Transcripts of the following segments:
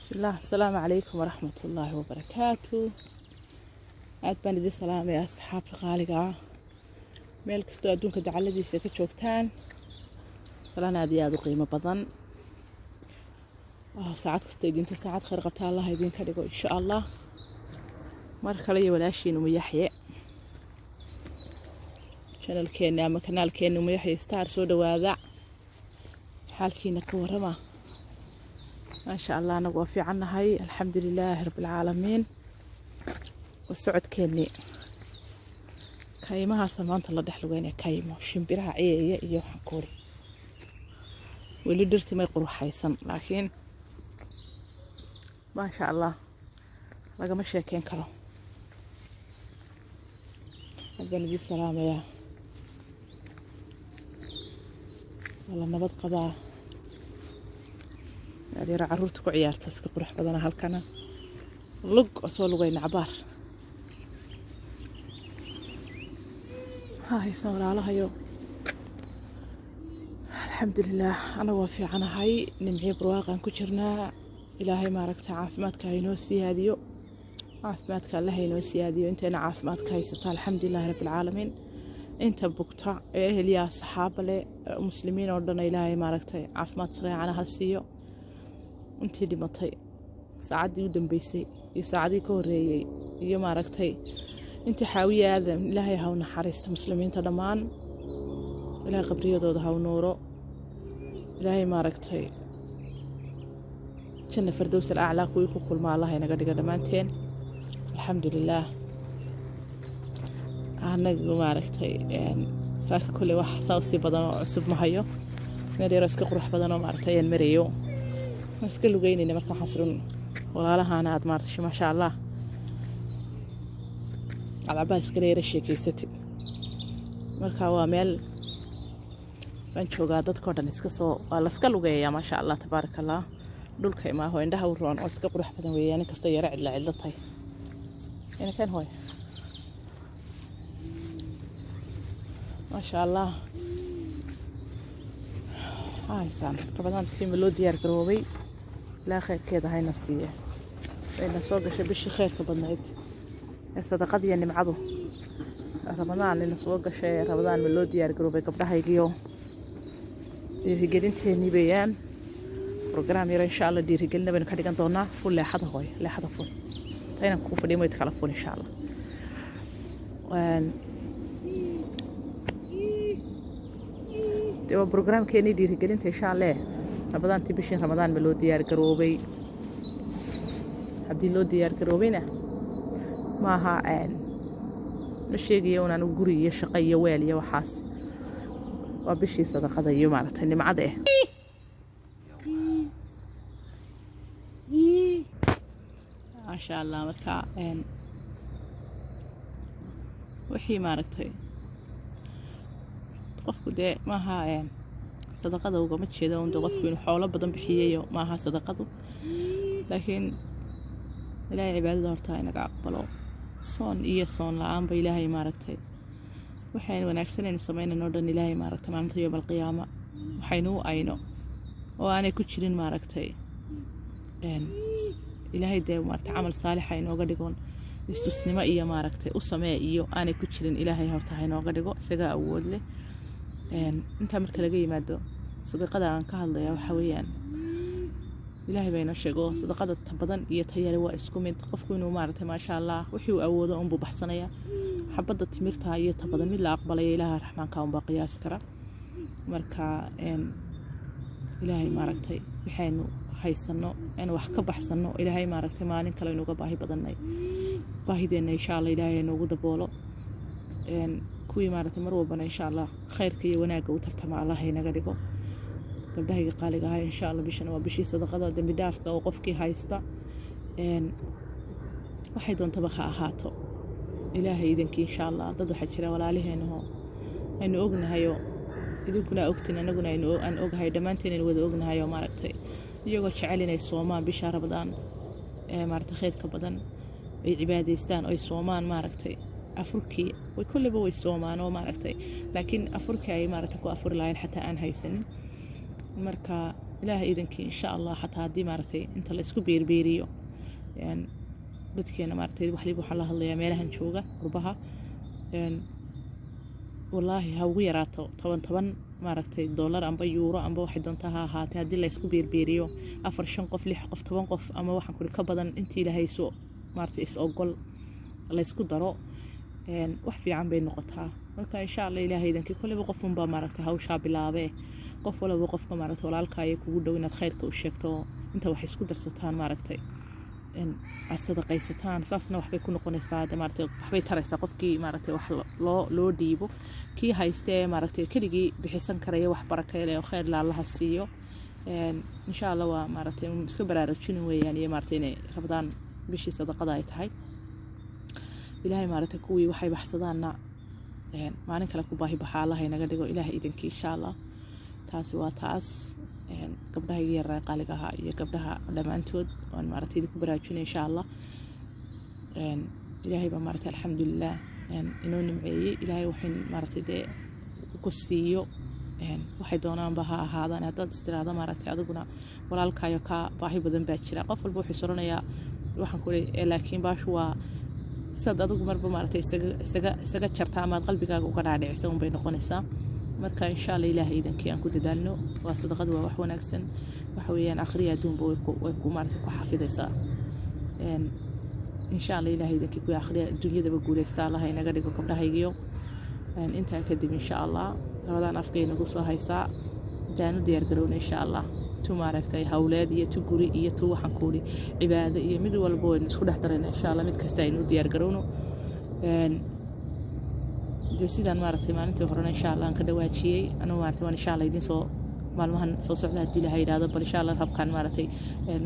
بسم الله. السلام عليكم ورحمة الله وبركاته. aad baan idin salaamaya asxaabta qaaliga ah meel kasta adduunka dacaladiisa ka joogtaan. salaan aad iyo aad u qiimo badan. saacad kasta idinta saacad khayr qabta Allah idinka dhigo insha Allah. mar kale iyo walaashiin Umu Yaxye channelkeena ama kanaalkeena Umu Yaxye Star soo dhawaada. xaalkiina ka warama. ما شاء الله أنا وفي عنا هاي الحمد لله رب العالمين. وسعد كني كايمها سمانت الله دحلو وين كايمه شمبرها عيه iyo xankuri wali dirti may quruxaysan laakiin ما شاء الله laga ma sheekeen karo. abaan salaamaya wala nabad qabaa. هذه عروت كعيار تسك قروح بدنا هالكنا لق أصول وين عبار هاي صور على هيو. الحمد لله أنا وافي عنا هاي نمعي برواقا كشرنا إلهي ما ركت عافماتك هينوسي هاديو عافماتك الله هينوسي هاديو انت أنا عافماتك هيستا الحمد لله رب العالمين. انت بقطع إيه ليا صحابة لي مسلمين وردنا إلهي ما ركت عافمات سريع على هالسيو intii dhimatay saacadii u dambeysay iyo saacadii ka horeeyay iyo maaragtay intii xaawiyaada ilaahay ha u naxariisto muslimiinta dhamaan ilaahay qabriyadooda ha u nuuro ilaahay maaragtay janna firdaws al-a'la ku kulma Allah inaga dhiga dhamaanteen alxamdulillaah. anagu maaragtay saaka kulli wax saasi badan oo cusub ma hayo meel yar iska qurux badan oo maaragtay aan mariyo iska lugeynayna marka xasrun walaalahaana aad maartay ma sha Allah alaba iska leeyahay sheekeysatid marka waa meel baan joogaa dadkoo dhan iska soo la iska lugeeyaa ma sha Allah tabarakallah. dhulka ima hoo indhaha u roon oo iska qurux badan weeyaan kasta yara cidla tahay ina kan hooy ma sha Allah. saan rabadaan tii loo diyaar garoobay لا خير كذا هاي نصية إن صوب شبيش خير كبنايد الصدقة دي يعني معضو رمضان إن صوب شيء رمضان من لودي يرجعوا بقبلها يجيو دي جدين تاني بيان برنامج يرى إن شاء الله دي رجلنا بنكدي كان تونا فل لحظة هاي لحظة فل تينا نكوف دي ما يتخلفون إن شاء الله. تبغى برنامج كأني دي رجلين إن شاء الله رمضان تبيشين رمضان ملو ديار قروبي هدي لو ديار قروبينا maaha ma sheegayo inaan u guriyo shaqeeyo weel iyo waxaas waa bishii sadaqada iyo maaragtay nimcada ma sha Allah. marka wixii maaragtay qofku dee maaha صدقة وقامت شيء وانت قفين حوله بدن بحية معها صدقته لكن لا عبادة هرتاي نقبله صون صون لعام بإلهي ماركتي وحين ونكسر إنه سمعنا نردن إلهي ماركتي معناته يوم القيامة وحينو أينو وأنا كتشرين ماركتي إلهي ده ماركت عمل صالح إنه قد يكون استسلم إياه ماركتي وسمع إياه أنا كتشرين إلهي هرتاي إنه قد يكون سجى أول له inta marka laga yimaado sadaqada aan ka hadlayaa waxa weeyaan ilaahay bayna sheego sadaqada badan iyo tayari waa isku mid qofku inuu maartay ma sha Allah wixii uu awoodo uu baxsanaya xabada timirta iyo badan mid la aqbalay ilaahay raxmaanka uu qiyaas kara marka ilaahay maartay waxaynu haysano in wax ka baxsano ilaahay maartay maalin kale inuu uga baahi badanay baahideena insha Allah ilaahay inuu daboolo kuwii maartay mar walba insha Allah khayrka iyo wanaaga u tartama Allah inaga dhigo gabdhaha qaaliga ah insha Allah bishana waa bishii sadaqada dambi dhaafka oo qofkii haysta waxay doontaba ha ahaato ilaahay idinkii insha Allah dad waxa jira walaaliheena aynu ognahayo idinkuna ogtiin anaguna aan ogahay dhamaanteen wada ognahayo maartay iyagoo jecel inay soomaan bisha Ramadaan maartay khayrka badan ay cibaadaystaan ay soomaan maartay afurkii way kulliba way soomaan oo maartay laakiin afurkii ay maartay ku afur lahayn xataa aan haysan marka ilaahay idankii insha allah xataa haddii maaragtay inta la isku beerbeeriyo dadkeena maaragtay waxliba waxaa la hadlayaa meelahan jooga qurbaha wallaahi ha ugu yaraato 10 maaragtay dollar amba euro amba waxay doontaa ha ahaatee haddii la isku beerbeeriyo 4 5 qof 6 qof 10 qof ama waxaan ku ka badan intii ilaahay soo maaragtay is ogol la isku daro wax fiican bay noqotaa marka insha allah ilaahay idankii kulliba qof unba maaragtay hawsha bilaabay qof walba qofka maaragtay walaalka ay kugu dhow inaad khayrka u sheegto inta wax isku darsataan maaragtay sadaqaysataan saasna waxbay ku noqonaysaa maaragtay waxbay taraysaa qofkii maaragtay wax loo dhiibo kii haystee maaragtay keligii bixisan karaya wax barakeyle oo khayr laallaha siiyo insha allah waa maaragtay iska baraarujin weeyaan iyo maaragtay inay rabdaan bishii sadaqada ay tahay ilaahay maaragtay kuwii waxay baxsadaanna maalin kale ku baahi baxaa allah inaga dhigo ilaahay idankii insha allah taasi waa taas gabdhaha yar qaaliga ah iyo gabdhaha dhamaantood waan maaragtay ku baraajinay insha allah ilaahay ba maaragtay alxamdulillah inoo nimceeyay ilaahay waxaan maaragtay de ku siiyo waxay doonaan ba ha ahaadaan haddaad istiraada maaragtay adiguna walaalkaayo ka baahi badan baa jira qof walba wuxuu soranayaa waxaan ku leeyahay laakiin baashu waa sad adigu marba maaragtay isaga jarta ama qalbigaaga uga dhaadhicisa un bay noqonaysaa marka insha allah ilaahay idankii aan ku dadaalno waa sadaqadu waa wax wanaagsan waxa weeyaan akhriya adduunba way ku maaragtay ku xafidaysaa insha allah ilaahay idankii ku akhriya dunyadaba guuleysta allah inaga dhigo gabdhahaygiyo intaa kadib insha allah labadaan afkay nagu soo haysaa daanu diyaar garowna insha allah tu maaragtay hawleed iyo tu guri iyo tu waxaan ku cibaado iyo mid walba waynu isku dhex darayna insha allah mid kasta aynu diyaar garowno de sidaan maaragtay maalintii horena insha allah aan ka dhawaajiyay anuu maaragtay waan insha allah idin soo maalmahan soo socda haddii ilaahay yidhaahdo bal insha allah habkaan maaragtay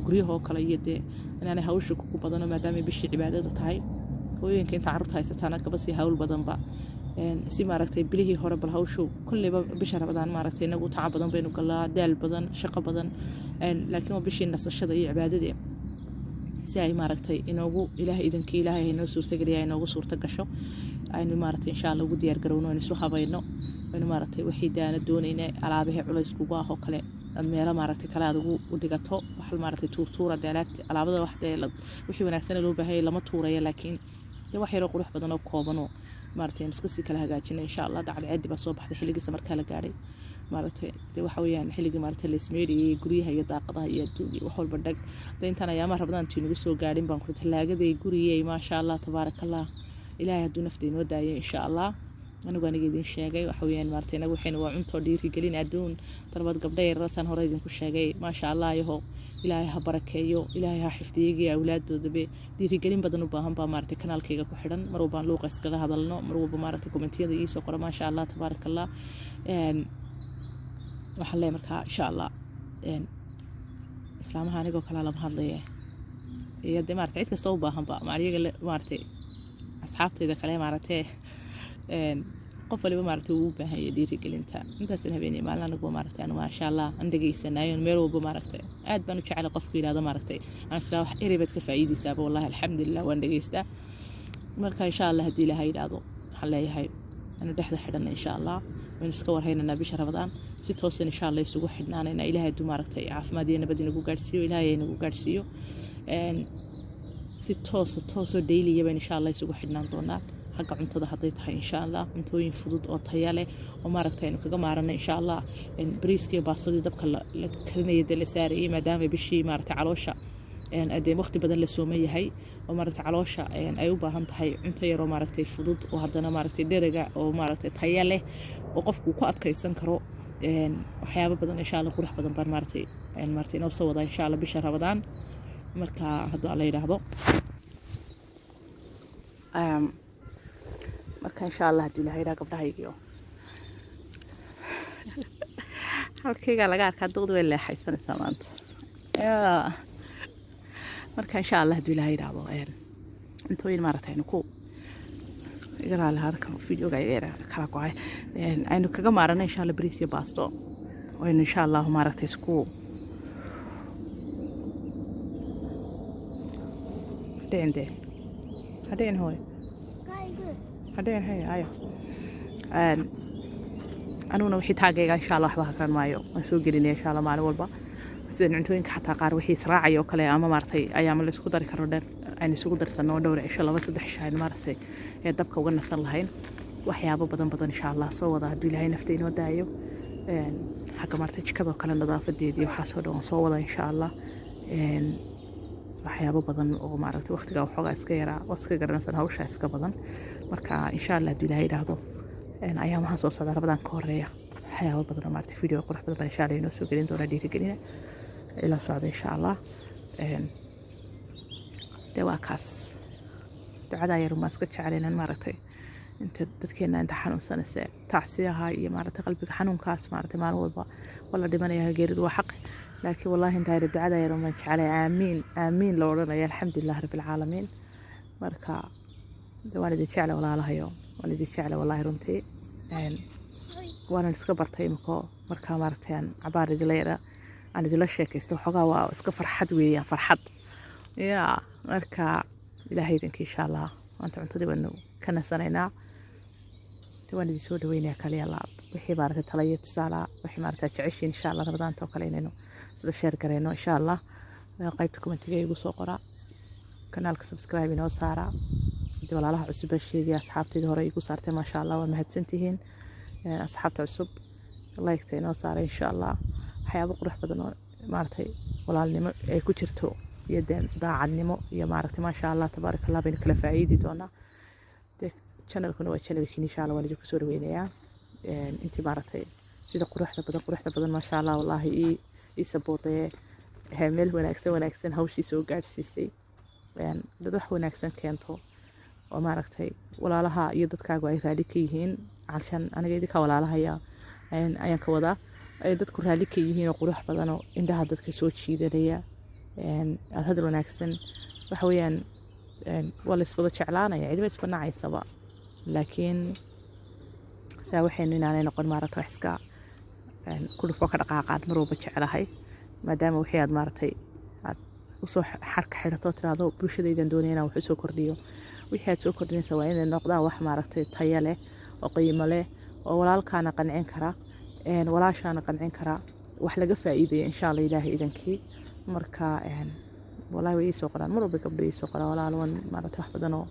guryahoo kale iyo dee inaanay hawsha ku badano maadaama bishii cibaadada tahay hooyooyinka inta carruurta haysataana kaba sii hawl badanba si maaragtay bilihii hore bal hawshu kulliba bisha rabadaan maaragtay inagu tacab badan baynu galaa daal badan shaqo badan laakiin waa bishii nasashada iyo cibaadadii si ay maaragtay inoogu ilaahay idankii ilaahay inoo suurtageliya inoogu suurta gasho aynu maaragtay insha allah ugu diyaar garowno aynu isu habayno aynu maaragtay wixii daana doonayna alaabaha culays kugu ah oo kale aad meelo maaragtay kale aad ugu dhigato wax maaragtay tuurtuura deelaad alaabada wax deelad wixii wanaagsan loo baahay lama tuuraya laakiin wax yar oo qurux badan oo kooban oo maaragtay iska sii kala hagaajinay insha allah dacdacadi baa soo baxday xilligiisa markaa la gaaray maaragtay waxa weeyaan xilligii maaragtay la ismeediyay guryaha iyo daaqadaha iyo adduunka wax walba dhag intaan ayaamaha rabadaan tii nagu soo gaadhin baan ku talaagaday guriyay maasha allah tabaarakallah ilaahay hadduu nafta inoo daayo insha allah anigu aniga idin sheegay waxa weeyaan maaragtay inagu waxayna waa cunto dhiirigelin adduun darbad gabdha yarasaan hore idinku sheegay maasha allah yaho ilaahay ha barakeeyo ilaahay ha xifdiyeeyo awlaadoodabe dhiirigelin badan u baahan baa maaragtay kanaalkayga ku xidhan mar walba aan luuqa iskaga hadalno mar walba maaragtay kommentiyada ii soo qora maasha allah tabaarakallah waxaan leeyahay markaa insha allah islaamaha anigoo kale lama hadlaya iyo de maaragtay cid kasta u baahanba maariyaga maaragtay asxaabtayda kale maaragtay qof waliba maaragtay uu u baahan yahay dhiirigelinta intaasna habeenay maalin anigu maaragtay anu maasha allah aan dhageysanayo meel walba maaragtay aad baan u jecel qofka yiraahdo maaragtay aan isla wax ereybad ka faa'iideysaaba wallahi alxamdulillah waan dhageystaa marka insha allah haddii ilaahay yiraahdo waxaan leeyahay anu dhexda xidhan insha allah waan iska warhaynaa bisha rabadaan si toosan insha allah isugu xidhnaanayna ilaahay hadduu maaragtay caafimaad iyo nabad inagu gaadhsiiyo ilaahay inagu gaadhsiiyo si toosoo dayliyaba insha allah isugu xidhnaan doonaa xagga cuntada hadday tahay insha allah cuntooyin fudud oo tayo leh oo maaragtay aynu kaga maarano insha allah bariiska iyo baastadii dabka la karinaya dee la saarayay maadaama bishii maaragtay caloosha adee waqti badan la sooman yahay oo maaragtay caloosha ay u baahan tahay cunto yaroo maaragtay fudud oo haddana maaragtay dheriga oo maaragtay tayo leh oo qofku ku adkaysan karo waxyaabo badan insha allah qurux badan baan maaragtay inoo soo wadaa insha allah bisha rabadaan marka hadduu alla yidhaahdo marka insha allah hadduu ilahay yidhaha gabdhahaygiyo halkaygaa laga arkaa duqdi way leexaysanaysaa maanta marka insha allah hadduu ilahay yidhaahdo cuntooyin maaragtay aynu ku iga raali halkan videoga kala go'ay aynu kaga maarano insha allah bariis iyo baasto aynu insha allah maaragtay isku hadhicin hadhicin hooy hadhicin hay ayo anuguna wixii taagayga insha allah waxba hakan maayo waan soo gelinaya insha allah maalin walba sida cuntooyinka xataa qaar wixii israacay oo kale ama maartay ayaama la isku dari karo dheer aynu isugu darsano dhowr cisho 2-3 cisho aynu maartay ee dabka uga nasan lahayn waxyaabo badan insha Allah soo wada hadii Ilaahay nafteena inoo daayo xagga maartay jikada kale nadaafadeedii waxa soo dhawan soo wada insha Allah waxyaabo badan oo maartay waqtiga waxoogaa iska yaraa waska garanaysan hawsha iska badan marka insha Allah hadii Ilaahay yiraahdo ayaamaha soo socda Ramadaan ka horeeya waxyaabo badan maartay video qurux badan insha Allah inoo soo gelin doona dhiirigelina ila socda insha Allah دواكاس دعاء يا رماس قد شعرنا مارتي انت تذكرنا انت حنون سنة تعسيها هي مارتي قلبك حنون كاس مارتي ما والله دمنا يا جيرد وحق لكن والله انت هاي الدعاء يا رماس شعري آمين آمين لو رنا يا الحمد لله رب العالمين مركا والدي شعله والله الله يوم والدي شعله والله رمتي وانا نسكبرتي مكو مركا مارتين عبارة دليرة أنا دي لشيك استوحقا واسك فرحد ويا فرحد يا مركا إلهي ذنك إن شاء الله وأنت عنتدي وأنه كنا سنينا تواني دي سود وين ياكلي الله وحي بارك تليت سالا وحي مارك تعيش إن شاء الله رمضان توكلين إنه سد الشهر كرينه إن شاء الله قيبتكم أنت جاي يقصوا قراء كنالك سبسكرايب إنه سارة دي والله الله عصب الشيء يا أصحابتي دهورا يقول صارت ما شاء الله ومهد سنتهين أصحابتي عصب الله يكتينه سارة إن شاء الله حياة بقروح بدنا مارتي والله اللي كترتو يدين ضاع النمو يا معركة ما شاء الله تبارك الله بين كل فعيدي دونا ده channel كنا وchannel كني إن شاء الله وليجوك سوري وينيا أنتي معركة سيدا قروحة بدن ما شاء الله والله يسبوطي هامل ونكسن هوشي سوق قاعد سيسي يعني بدوح ونكسن كنتو ومعركة ولا لها يدت كاجو رالي كيهين عشان أنا جاي ديك ولا لها يا أيان كودا يدت رالي كيهين وقروح بدنو إن ده هدت كسوت شيء ده هذا وناكسن وحويان ولا سبضة شعلانة يعني بس بناعي سبا لكن ساوحين إن أنا نقول مرة تحسكا كل فكرة قاعد مروبة شعلها ما دام وحيد مرتي وصح حركة حرطات هذا بوشة يدن دونينا وحسو كرديو وحيد سو كردين سواين النقطة وح مرتي طيالة وقيمة له ولا كان قنعين كرا ولا شان قنعين كرا وحلقة فائدة إن شاء الله إلهي إذن كي marka wallahi way soo qoraan marba gabdhay soo qoraan walaalowan maaragtay wax badan oo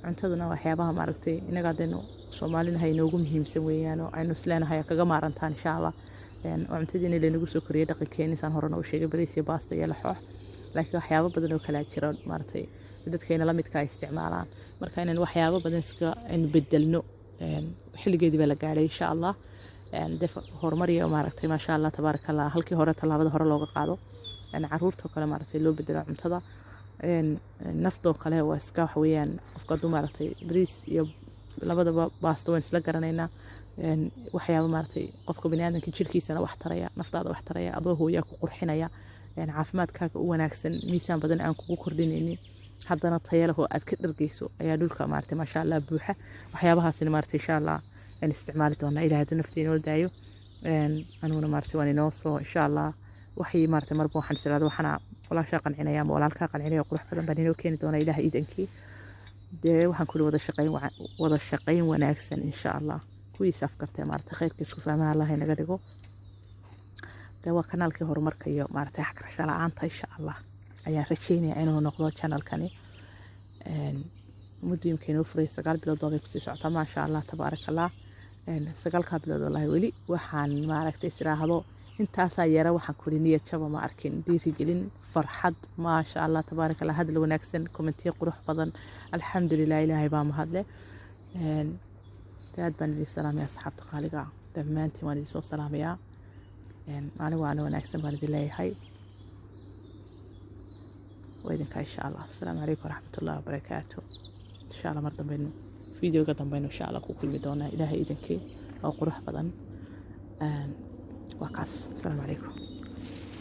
cuntaduna waxyaabaha maaragtay inaga hadaynu Soomaalina hay noogu muhiimsan weeyaan oo aynu isleenahay kaga maarantaan insha Allah cuntadiina leeynagu soo koriyay dhaqankeena san horena u sheegay bariis iyo baasta iyo laxoox laakiin waxyaabo badan oo kala jira maaragtay dadkeena la midka ay isticmaalaan marka inaan waxyaabo badan iska bedelno xilligeedii baa la gaaray insha Allah def hormariyo maaragtay ma sha Allah tabaaraka Allah halkii hore talaabada hore looga qaado أنا عروضته كلام مرتي لو بدل عمتها نفطه كله واسكا حويان أفكار مرتي بريس يب لبده باستوين سلقرنينا وحياة مرتي قفك بنيان كنشيل كيسنا واحتريا نفط هذا واحتريا أضوه هو ياكو قرحنايا يعني عافمات كاك وناكسن ميسان بدن عنكو كردينيني حتى نطيله أذكر قيسو يا دولك مرتي ما شاء الله بوحة وحياة سن مرتي إن شاء الله يعني استعمالتنا إلى هذا النفتين والدايو أنا مرتي واني نوصو إن شاء الله وحي مارتي مربو حن سراد وحنا ولا شاقن عنايا ولا الكاقن عنايا وقروح بدن بنينو كيني دونا إله إيدنكي دي وحن كل وضا الشقين وناكسن إن شاء الله كويس أفكرتي مارتي خير كيسو فاهمها الله هنا قدقو دي وكانالكي هورماركيو مارتي حكرا شالعانتا إن شاء الله أيان رجيني عينو نقضو channel كاني مدو يمكن وفري سقال بلو دوغي كسي سعطا ما شاء الله تبارك الله سقال كابلو والله ولي وحان ماركتي سراهدو intaas ayara waxaan ku niyad jaba ma arkin dhiirigelin farxad ma sha Allah tabaaraka Allah hadal wanaagsan commentiyo qurux badan alxamdulillah ilaahay baa mahadle dad baan idin salaamay asxaabta qaaliga dhammaantiin waan idin soo salaamaya anigu waan wanaagsan baan idin leeyahay وإذنك إن شاء الله السلام عليكم ورحمة الله وبركاته إن شاء الله مرة بينو فيديو قدام بينو إن شاء الله كل مدونا إلهي إذنك أو قروح بدن وقاس السلام عليكم